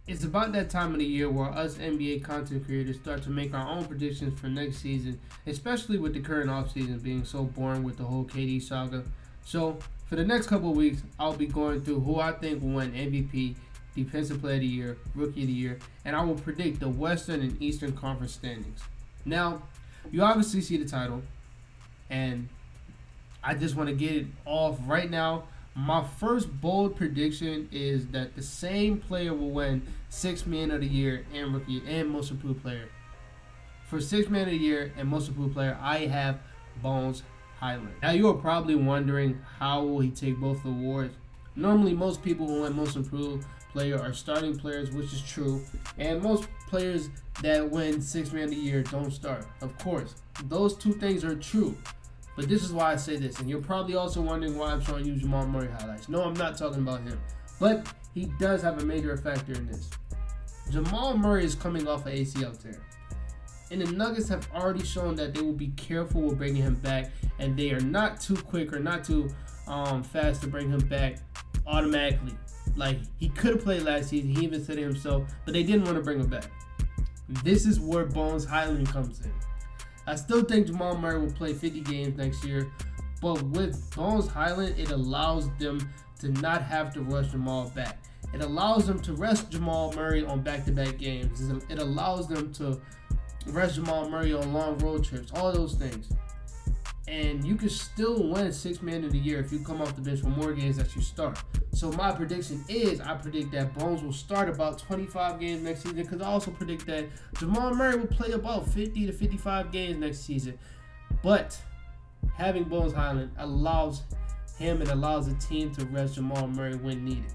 It's about that time of the year where us NBA content creators start to make our own predictions for next season, especially with the current offseason being so boring with the whole KD saga. So, for the next couple of weeks, I'll be going through who I think will win MVP, Defensive Player of the Year, Rookie of the Year, and I will predict the Western and Eastern Conference standings. Now, you obviously see the title, and I just want to get it off right now. My first bold prediction is that the same player will win Sixth Man of the Year and Rookie and Most Improved Player. For Sixth Man of the Year and Most Improved Player, I have Bones Highland. Now you are probably wondering how will he take both awards. Normally, most people who win Most Improved Player are starting players, which is true, and most players that win Sixth Man of the Year don't start. Of course, those two things are true. But this is why I say this, and you're probably also wondering why I'm showing you Jamal Murray highlights. No, I'm not talking about him. But he does have a major factor in this. Jamal Murray is coming off an ACL tear. And the Nuggets have already shown that they will be careful with bringing him back, and they are not too quick or not too fast to bring him back automatically. Like, he could have played last season, he even said it himself, but they didn't want to bring him back. This is where Bones Highland comes in. I still think Jamal Murray will play 50 games next year, but with Bones Highland, it allows them to not have to rush Jamal back. It allows them to rest Jamal Murray on back-to-back games. It allows them to rest Jamal Murray on long road trips, all those things. And you can still win Sixth Man of the Year if you come off the bench for more games that you start. So my prediction is, I predict that Bones will start about 25 games next season, because I also predict that Jamal Murray will play about 50 to 55 games next season. But having Bones Highland allows him and allows the team to rest Jamal Murray when needed.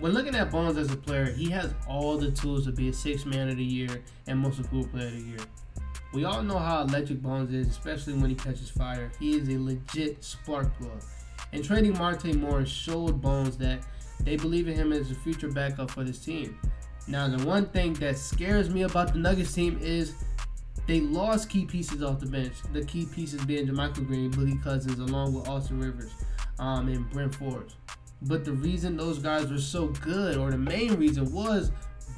When looking at Bones as a player, he has all the tools to be a Sixth Man of the Year and Most Improved Player of the Year. We all know how electric Bones is, especially when he catches fire. He is a legit spark plug. And trading Monte Morris showed Bones that they believe in him as a future backup for this team. Now, the one thing that scares me about the Nuggets team is they lost key pieces off the bench. The key pieces being JaMychal Green, Boogie Cousins, along with Austin Rivers and Brent Forbes. But the reason those guys were so good, or the main reason, was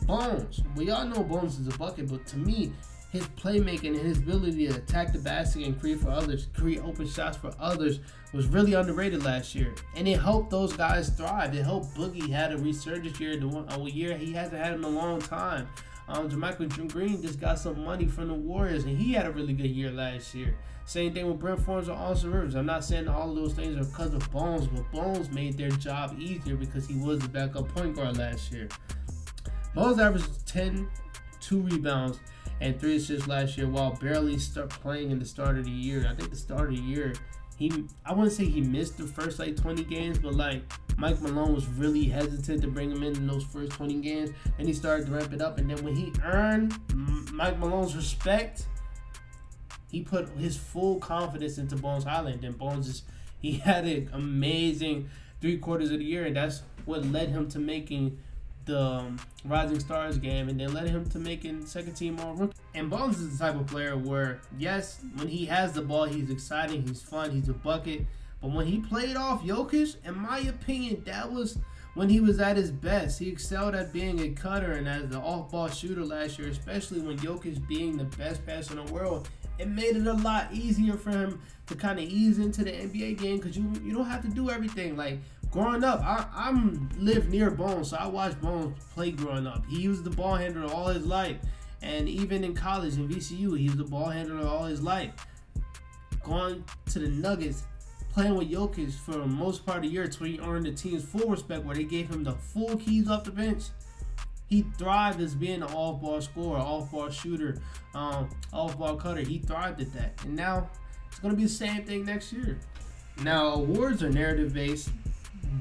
Bones. We all know Bones is a bucket, but to me, his playmaking and his ability to attack the basket and create for others, create open shots for others, was really underrated last year. And it helped those guys thrive. It helped Boogie had a resurgence year, a year he hasn't had in a long time. JaMychal Green just got some money from the Warriors, and he had a really good year last year. Same thing with Brent Forbes and Austin Rivers. I'm not saying all of those things are because of Bones, but Bones made their job easier because he was the backup point guard last year. Bones averaged 10, 2 rebounds, and 3 assists last year while barely playing in the start of the year. I think the start of the year, I wouldn't say he missed the first 20 games, but Mike Malone was really hesitant to bring him in those first 20 games, and he started to ramp it up. And then when he earned Mike Malone's respect, he put his full confidence into Bones Highland. And Bones he had an amazing 3 quarters of the year, and that's what led him to making the Rising Stars game, and then led him to making second team all rookie. And Bones is the type of player where, yes, when he has the ball, he's exciting, he's fun, he's a bucket. But when he played off Jokic, in my opinion, that was when he was at his best. He excelled at being a cutter and as the off-ball shooter last year, especially when Jokic being the best passer in the world. It made it a lot easier for him to kind of ease into the NBA game, because you don't have to do everything. Like, growing up, I lived near Bones, so I watched Bones play growing up. He was the ball handler all his life. And even in college, in VCU, he was the ball handler all his life. Going to the Nuggets, playing with Jokic for the most part of the year until he earned the team's full respect, where they gave him the full keys off the bench. He thrived as being an off-ball scorer, off-ball shooter, off-ball cutter. He thrived at that. And now it's going to be the same thing next year. Now, awards are narrative-based.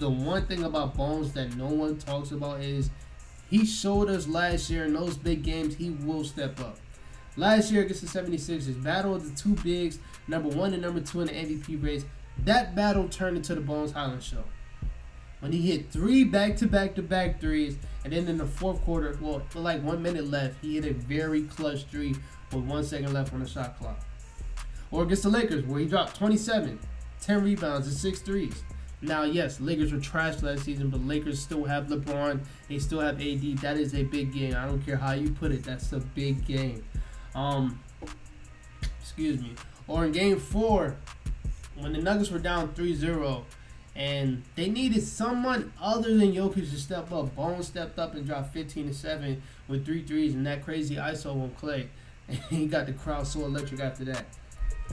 The one thing about Bones that no one talks about is he showed us last year in those big games he will step up. Last year against the 76ers, battle of the two bigs, number 1 and number 2 in the MVP race, that battle turned into the Bones Highland show. When he hit 3 back-to-back threes, and then in the fourth quarter, with 1 minute left, he hit a very clutch 3 with 1 second left on the shot clock. Or against the Lakers, where he dropped 27, 10 rebounds, and 6 threes. Now, yes, Lakers were trash last season, but Lakers still have LeBron. They still have AD. That is a big game. I don't care how you put it. That's a big game. Excuse me. Or in Game 4, when the Nuggets were down 3-0, and they needed someone other than Jokic to step up. Bones stepped up and dropped 15-7 with 3 threes and that crazy ISO on Clay. And he got the crowd so electric after that.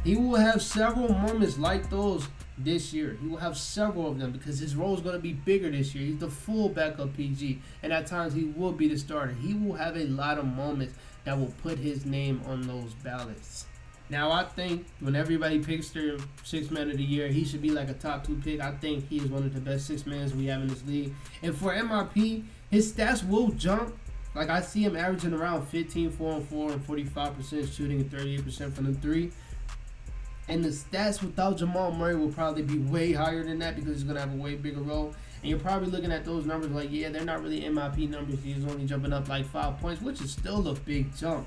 He will have several moments like those this year. He will have several of them because his role is going to be bigger this year. He's the full backup PG, and at times he will be the starter. He will have a lot of moments that will put his name on those ballots. Now, I think when everybody picks their 6th man of the year, he should be like a top 2 pick. I think he is one of the best 6 men we have in this league. And for MIP, his stats will jump. Like, I see him averaging around 15, 4-on-4, and 45% shooting and 38% from the 3. And the stats without Jamal Murray will probably be way higher than that because he's going to have a way bigger role. And you're probably looking at those numbers like, yeah, they're not really MIP numbers. He's only jumping up like 5 points, which is still a big jump.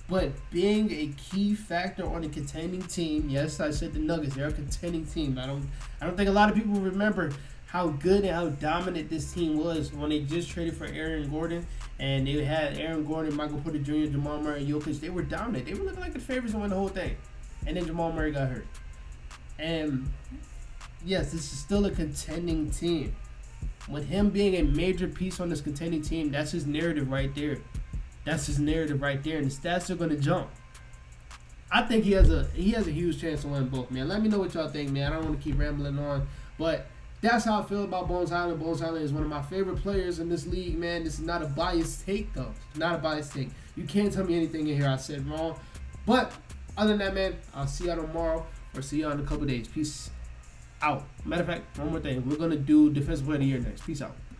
But being a key factor on a contending team, yes, I said the Nuggets, they're a contending team. I don't think a lot of people remember how good and how dominant this team was when they just traded for Aaron Gordon. And they had Aaron Gordon, Michael Porter Jr., Jamal Murray, Jokic. They were dominant. They were looking like the favorites to win the whole thing. And then Jamal Murray got hurt. And yes, this is still a contending team. With him being a major piece on this contending team, that's his narrative right there. That's his narrative right there, and the stats are going to jump. I think he has a huge chance to win both, man. Let me know what y'all think, man. I don't want to keep rambling on, but that's how I feel about Bones Hyland. Bones Hyland is one of my favorite players in this league, man. This is not a biased take, though. It's not a biased take. You can't tell me anything in here I said wrong. But other than that, man, I'll see y'all tomorrow or see y'all in a couple days. Peace out. Matter of fact, one more thing. We're going to do Defensive Player of the Year next. Peace out.